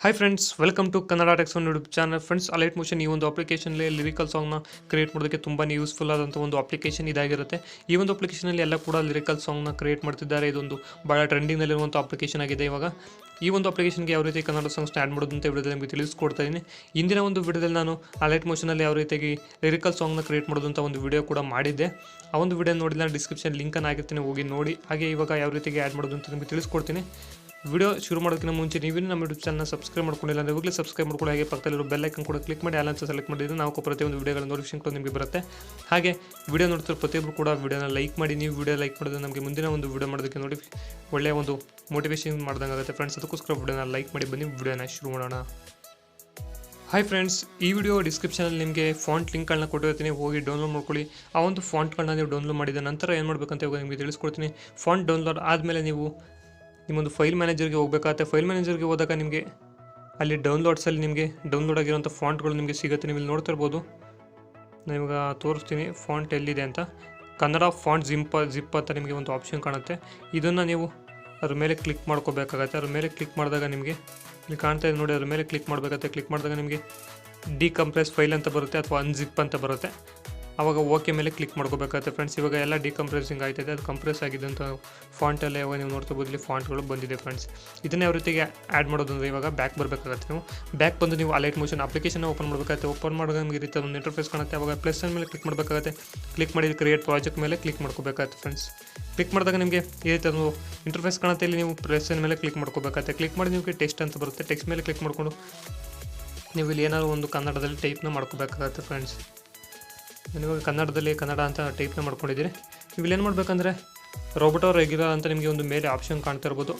Hi friends, welcome to Kannada techs one YouTube channel. Friends, alight motion ಈ ಒಂದು ಅಪ್ಲಿಕೇಶನಲ್ಲಿ lyrical ಸಾಂಗ್ನ create ಮಾಡೋದಕ್ಕೆ ತುಂಬಾ ಯೂಸ್ಫುಲ್ ಆದಂಥ ಒಂದು ಅಪ್ಲಿಕೇಶನ್ ಇದಾಗಿರುತ್ತೆ. ಈ ಒಂದು ಅಪ್ಲಿಕೇಶನಲ್ಲಿ ಎಲ್ಲ ಕೂಡ ಲಿರಿಕಲ್ ಸಾಂಗ್ನ ಕ್ರಿಯೇಟ್ ಮಾಡ್ತಿದ್ದಾರೆ. ಇದೊಂದು ಭಾಳ ಟ್ರೆಂಡಿಂಗ್ನಲ್ಲಿರುವಂಥ ಅಪ್ಲಿಕೇಶನ್ ಆಗಿದೆ. ಇವಾಗ ಈ ಒಂದು ಅಪ್ಲಿಕೇಶನ್ಗೆ ಯಾವ ರೀತಿ ಕನ್ನಡ ಸಾಂಗ್ಸ್ನ ಆ್ಯಡ್ ಮಾಡೋದು ಅಂತ ವಿಡಿಯೋದಲ್ಲಿ ನಿಮಗೆ ತಿಳಿಸ್ಕೊಡ್ತಾ ಇದ್ದೀನಿ. ಇಂದಿನ ಒಂದು ವಿಡಿಯೋದಲ್ಲಿ ನಾನು ಅಲೈಟ್ ಮೋಷನಲ್ಲಿ ಯಾವ ರೀತಿಯಾಗಿ ಲಿರಿಕಲ್ ಸಾಂಗ್ನ ಕ್ರಿಯೇಟ್ ಮಾಡೋದು ಅಂತ ಒಂದು ವಿಡಿಯೋ ಕೂಡ ಮಾಡಿದ್ದೆ. ಆ ಒಂದು ವಿಡಿಯೋ ನೋಡಿಲ್ಲ, ಡಿಸ್ಕ್ರಿಪ್ಷನ್ ಲಿಂಕನ್ನು ಆಗಿರ್ತೀನಿ, ಹೋಗಿ ನೋಡಿ. ಹಾಗೆ ಇವಾಗ ಯಾವ ರೀತಿಯಾಗಿ ಆ್ಯಡ್ ಮಾಡೋದು ಅಂತ ನಿಮಗೆ ತಿಳಿಸ್ಕೊಡ್ತೀನಿ. ವಿಡಿಯೋ ಶುರು ಮಾಡೋದಕ್ಕಿಂತ ಮುಂಚೆ ನೀವೇನು ನಮ್ಮ ಯೂಟ್ಯೂಬ್ ಚಾನಲ್ನ ಸಬ್ಸ್ಕ್ರೈಬ್ ಮಾಡ್ಕೊಂಡಿಲ್ಲ ಅಂದರೆ ಇವಾಗಲೇ ಸಬ್ಸ್ಕ್ರೈಬ್ ಮಾಡ್ಕೊಳ್ಳಿ. ಹಾಗೆ ಪಕ್ಕದಲ್ಲಿರೋ ಬೆಲ್ ಐಕನ್ ಕೂಡ ಕ್ಲಿಕ್ ಮಾಡಿ ಆಲ್ ಅಂತ ಸೆಲೆಕ್ಟ್ ಮಾಡಿದ್ರೆ ನಾವು ಪ್ರತಿಯೊಂದು ವಿಡಿಯೋಗಳ ನೋಟಿಫಿಕೇಶನ್ ನಿಮಗೆ ಬರುತ್ತೆ. ಹಾಗೆ ವಿಡಿಯೋ ನೋಡ್ತಿರೋ ಪ್ರತಿಯೊಬ್ಬರು ಕೂಡ ವಿಡಿಯೋನ ಲೈಕ್ ಮಾಡಿ. ನೀವು ವಿಡಿಯೋ ಲೈಕ್ ಮಾಡಿದ್ರೆ ನಮಗೆ ಮುಂದಿನ ಒಂದು ವಿಡಿಯೋ ಮಾಡೋದಕ್ಕೆ ಒಳ್ಳೆಯ ಒಂದು ಮೋಟಿವೇಶನ್ ಮಾಡ್ದಂಗೆ ಆಗುತ್ತೆ ಫ್ರೆಂಡ್ಸ್. ಅದಕ್ಕೋಸ್ಕರ ವಿಡಿಯೋನ ಲೈಕ್ ಮಾಡಿ. ಬನ್ನಿ ವಿಡಿಯೋನ ಶುರು ಮಾಡೋಣ. ಹಾಯ್ ಫ್ರೆಂಡ್ಸ್, ಈ ವಿಡಿಯೋ ಡಿಸ್ಕ್ರಿಪ್ಷನಲ್ಲಿ ನಿಮಗೆ ಫಾಂಟ್ ಲಿಂಕ್ಗಳನ್ನ ಕೊಟ್ಟಿರ್ತೀನಿ, ಹೋಗಿ ಡೌನ್ಲೋಡ್ ಮಾಡ್ಕೊಳ್ಳಿ. ಆ ಒಂದು ಫಾಂಟ್ಗಳನ್ನ ನೀವು ಡೌನ್ಲೋಡ್ ಮಾಡಿದ ನಂತರ ಏನು ಮಾಡಬೇಕಂತ ಇವಾಗ ನಿಮಗೆ ತಿಳಿಸ್ಕೊಡ್ತೀನಿ. ಫಾಂಟ್ ಡೌನ್ಲೋಡ್ ಆದಮೇಲೆ ನೀವು ನಿಮ್ಮೊಂದು ಫೈಲ್ ಮ್ಯಾನೇಜರ್ಗೆ ಹೋಗಬೇಕಾಗುತ್ತೆ. ಫೈಲ್ ಮ್ಯಾನೇಜರ್ಗೆ ಹೋದಾಗ ನಿಮಗೆ ಅಲ್ಲಿ ಡೌನ್ಲೋಡ್ಸಲ್ಲಿ ನಿಮಗೆ ಡೌನ್ಲೋಡ್ ಆಗಿರೋಂಥ ಫಾಂಟ್ಗಳು ನಿಮಗೆ ಸಿಗುತ್ತೆ. ನೀವು ಇಲ್ಲಿ ನೋಡ್ತಾ ಇರ್ಬೋದು. ನಾನು ಇವಾಗ ತೋರಿಸ್ತೀನಿ ಫಾಂಟ್ ಎಲ್ಲಿದೆ ಅಂತ. ಕನ್ನಡ ಫಾಂಟ್ ಜಿಪ್ ಅಂತ ನಿಮಗೆ ಒಂದು ಆಪ್ಷನ್ ಕಾಣುತ್ತೆ. ಇದನ್ನು ನೀವು ಅದ್ರ ಮೇಲೆ ಕ್ಲಿಕ್ ಮಾಡ್ಕೋಬೇಕಾಗತ್ತೆ. ಅದ್ರ ಮೇಲೆ ಕ್ಲಿಕ್ ಮಾಡಿದಾಗ ನಿಮಗೆ ಇಲ್ಲಿ ಕಾಣ್ತಾ ಇದೆ ನೋಡಿ, ಅದ್ರ ಮೇಲೆ ಕ್ಲಿಕ್ ಮಾಡಬೇಕಾಗುತ್ತೆ. ಕ್ಲಿಕ್ ಮಾಡಿದಾಗ ನಿಮಗೆ ಡಿಕಂಪ್ರೆಸ್ ಫೈಲ್ ಅಂತ ಬರುತ್ತೆ ಅಥವಾ ಅನ್ಜಿಪ್ ಅಂತ ಬರುತ್ತೆ. ಆವಾಗ ಓಕೆ ಮೇಲೆ ಕ್ಲಿಕ್ ಮಾಡ್ಕೋಬೇಕಾಗುತ್ತೆ ಫ್ರೆಂಡ್ಸ್. ಇವಾಗ ಎಲ್ಲ ಡಿಕಂಪ್ರೆಸಿಂಗ್ ಆಯ್ತದೆ. ಅದು ಕಂಪ್ರೆಸ್ ಆಗಿದ್ದಂಥ ಫಾಂಟೆಲ್ಲ ಇವಾಗ ನೀವು ನೋಡ್ತಾ ಇಲ್ಲಿ ಫಾಂಟ್ಗಳು ಬಂದಿದೆ ಫ್ರೆಂಡ್ಸ್. ಇದನ್ನು ಯಾವ ರೀತಿಗೆ ಆ್ಯಡ್ ಮಾಡೋದು ಅಂದರೆ ಇವಾಗ ಬ್ಯಾಕ್ ಬರಬೇಕಾಗುತ್ತೆ. ನೀವು ಬ್ಯಾಕ್ ಬಂದು ನೀವು ಅಲೈಟ್ ಮೋಷನ್ ಅಪ್ಲಿಕೇಶನ್ ಓಪನ್ ಮಾಡಬೇಕಾಗುತ್ತೆ. ಓಪನ್ ಮಾಡಿದಾಗ ನಿಮಗೆ ಈ ರೀತಿ ಒಂದು ಇಂಟರ್ಫೇಸ್ ಕಾಣುತ್ತೆ. ಅವಾಗ ಪ್ಲಸ್ ಮೇಲೆ ಕ್ಲಿಕ್ ಮಾಡಬೇಕಾಗುತ್ತೆ. ಕ್ಲಿಕ್ ಮಾಡಿ ಕ್ರಿಯೇಟ್ ಪ್ರಾಜೆಕ್ಟ್ ಮೇಲೆ ಕ್ಲಿಕ್ ಮಾಡ್ಕೋಬೇಕಾಗುತ್ತೆ ಫ್ರೆಂಡ್ಸ್. ಕ್ಲಿಕ್ ಮಾಡಿದಾಗ ನಿಮಗೆ ಈ ರೀತಿ ಒಂದು ಇಂಟರ್ಫೇಸ್ ಕಾಣುತ್ತೆ. ಇಲ್ಲಿ ನೀವು ಪ್ಲಸ್ ಮೇಲೆ ಕ್ಲಿಕ್ ಮಾಡ್ಕೋಬೇಕಾಗುತ್ತೆ. ಕ್ಲಿಕ್ ಮಾಡಿ ನಿಮಗೆ ಟೆಕ್ಸ್ಟ್ ಅಂತ ಬರುತ್ತೆ. ಟೆಕ್ಸ್ಟ್ ಮೇಲೆ ಕ್ಲಿಕ್ ಮಾಡಿಕೊಂಡು ನೀವು ಇಲ್ಲಿ ಏನಾದರೂ ಒಂದು ಕನ್ನಡದಲ್ಲಿ ಟೈಪ್ನ ಮಾಡ್ಕೋಬೇಕಾಗುತ್ತೆ ಫ್ರೆಂಡ್ಸ್. ನೀವು ಕನ್ನಡದಲ್ಲಿ ಕನ್ನಡ ಅಂತ ಟೈಪ್ನ ಮಾಡ್ಕೊಂಡಿದ್ದೀರಿ. ನೀವು ಏನು ಮಾಡಬೇಕಂದ್ರೆ ರೋಬೋಟ್ ಆರ್ ರೆಗ್ಯುಲರ್ ಅಂತ ನಿಮಗೆ ಒಂದು ಮೇಲೆ ಆಪ್ಷನ್ ಕಾಣ್ತಾ ಇರ್ಬೋದು.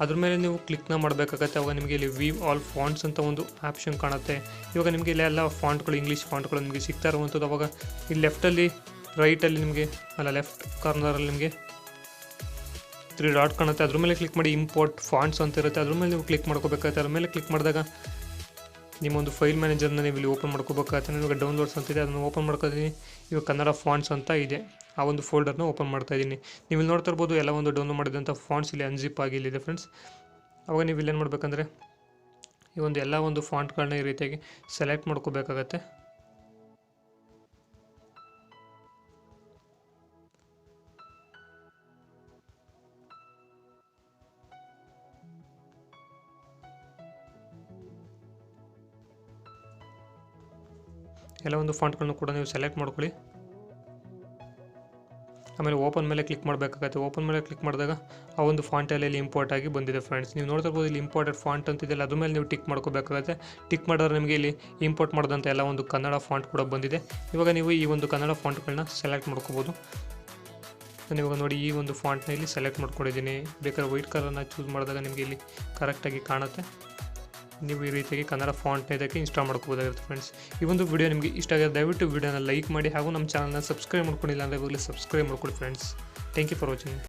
ಅದ್ರ ಮೇಲೆ ನೀವು ಕ್ಲಿಕ್ನ ಮಾಡಬೇಕಾಗತ್ತೆ. ಅವಾಗ ನಿಮಗೆ ಇಲ್ಲಿ ವಿ ಆಲ್ ಫಾಂಟ್ಸ್ ಅಂತ ಒಂದು ಆಪ್ಷನ್ ಕಾಣುತ್ತೆ. ಇವಾಗ ನಿಮಗೆ ಇಲ್ಲಿ ಎಲ್ಲ ಫಾಂಟ್ಗಳು ಇಂಗ್ಲೀಷ್ ಫಾಂಟ್ಗಳು ನಿಮಗೆ ಸಿಗ್ತಾ ಇರುವಂಥದ್ದು. ಅವಾಗ ಇಲ್ಲಿ ಲೆಫ್ಟಲ್ಲಿ ರೈಟಲ್ಲಿ ನಿಮಗೆ ಲೆಫ್ಟ್ ಕಾರ್ನರಲ್ಲಿ ನಿಮಗೆ 3 ಡಾಟ್ ಕಾಣುತ್ತೆ. ಅದ್ರ ಮೇಲೆ ಕ್ಲಿಕ್ ಮಾಡಿ ಇಂಪೋರ್ಟ್ ಫಾಂಟ್ಸ್ ಅಂತ ಇರುತ್ತೆ. ಅದ್ರ ಮೇಲೆ ನೀವು ಕ್ಲಿಕ್ ಮಾಡ್ಕೋಬೇಕಾಗುತ್ತೆ. ಅದ್ರ ಮೇಲೆ ಕ್ಲಿಕ್ ಮಾಡಿದಾಗ ನಿಮ್ಮೊಂದು ಫೈಲ್ ಮ್ಯಾನೇಜರ್ನ ನೀವು ಇಲ್ಲಿ ಓಪನ್ ಮಾಡ್ಕೋಬೇಕಾಗುತ್ತೆ. ನಾನು ಇವಾಗ ಡೌನ್ಲೋಡ್ಸ್ ಅಂತಿದೆ, ಅದನ್ನು ಓಪನ್ ಮಾಡ್ಕೊತೀನಿ. ಇವಾಗ ಕನ್ನಡ ಫಾಂಟ್ಸ್ ಅಂತ ಇದೆ, ಆ ಒಂದು ಫೋಲ್ಡರ್ನ ಓಪನ್ ಮಾಡ್ತಾ ಇದ್ದೀನಿ. ನೀವು ಇಲ್ಲಿ ನೋಡ್ತಾ ಇರ್ಬೋದು ಎಲ್ಲ ಒಂದು ಡೌನ್ಲೋಡ್ ಮಾಡಿದಂಥ ಫಾಂಟ್ಸ್ ಇಲ್ಲಿ ಅನ್ಜಿಪ್ ಆಗಿ ಇಲ್ಲಿದೆ ಫ್ರೆಂಡ್ಸ್. ಅವಾಗ ನೀವು ಇಲ್ಲೇನು ಮಾಡಬೇಕಂದ್ರೆ ಈ ಒಂದು ಎಲ್ಲ ಒಂದು ಫಾಂಟ್ಗಳನ್ನ ಈ ರೀತಿಯಾಗಿ ಸೆಲೆಕ್ಟ್ ಮಾಡ್ಕೋಬೇಕಾಗತ್ತೆ. ಎಲ್ಲ ಒಂದು ಫಾಂಟ್ಗಳನ್ನು ಕೂಡ ನೀವು ಸೆಲೆಕ್ಟ್ ಮಾಡ್ಕೊಳ್ಳಿ. ಆಮೇಲೆ ಓಪನ್ ಮೇಲೆ ಕ್ಲಿಕ್ ಮಾಡಬೇಕಾಗತ್ತೆ. ಓಪನ್ ಮೇಲೆ ಕ್ಲಿಕ್ ಮಾಡಿದಾಗ ಆ ಒಂದು ಫಾಂಟಲ್ಲಿ ಇಲ್ಲಿ ಇಂಪೋರ್ಟ್ ಆಗಿ ಬಂದಿದೆ ಫ್ರೆಂಡ್ಸ್. ನೀವು ನೋಡ್ತಾ ಇರ್ಬೋದು ಇಲ್ಲಿ ಇಂಪೋರ್ಟೆಡ್ ಫಾಂಟ್ ಅಂತಿದೆಯಲ್ಲ, ಅದ್ರ ಮೇಲೆ ನೀವು ಟಿಕ್ ಮಾಡ್ಕೋಬೇಕಾಗತ್ತೆ. ಟಿಕ್ ಮಾಡಿದ್ರೆ ನಿಮಗೆ ಇಲ್ಲಿ ಇಂಪೋರ್ಟ್ ಮಾಡಿದಂಥ ಎಲ್ಲ ಒಂದು ಕನ್ನಡ ಫಾಂಟ್ ಕೂಡ ಬಂದಿದೆ. ಇವಾಗ ನೀವು ಈ ಒಂದು ಕನ್ನಡ ಫಾಂಟ್ಗಳನ್ನ ಸೆಲೆಕ್ಟ್ ಮಾಡ್ಕೋಬೋದು. ನಾನು ಇವಾಗ ನೋಡಿ ಈ ಒಂದು ಫಾಂಟ್ನ ಇಲ್ಲಿ ಸೆಲೆಕ್ಟ್ ಮಾಡ್ಕೊಂಡಿದ್ದೀನಿ. ಬೇಕಾದ್ರೆ ವೈಟ್ ಕಲರ್ನ ಚೂಸ್ ಮಾಡಿದಾಗ ನಿಮಗೆ ಇಲ್ಲಿ ಕರೆಕ್ಟಾಗಿ ಕಾಣುತ್ತೆ. ನೀವು ಈ ರೀತಿಯಾಗಿ ಕನ್ನಡ ಫಾಂಟ್ನ ಇದಕ್ಕೆ ಇನ್ಸ್ಟಾಲ್ ಮಾಡ್ಕೋಬೋದಾಗಿರುತ್ತೆ ಫ್ರೆಂಡ್ಸ್. ಈ ಒಂದು ವಿಡಿಯೋ ನಿಮಗೆ ಇಷ್ಟ ಆಗಿದೆ ದಯವಿಟ್ಟು ವಿಡಿಯೋನ ಲೈಕ್ ಮಾಡಿ. ಹಾಗೂ ನಮ್ಮ ಚಾನಲ್ನ ಸಬ್ಸ್ಕ್ರೈಬ್ ಮಾಡ್ಕೊಂಡಿಲ್ಲ ಅಂದರೆ ಇವಾಗಲೇ ಸಬ್ಸ್ಕ್ರೈಬ್ ಮಾಡ್ಕೊಳ್ಳಿ friends. Thank you for watching.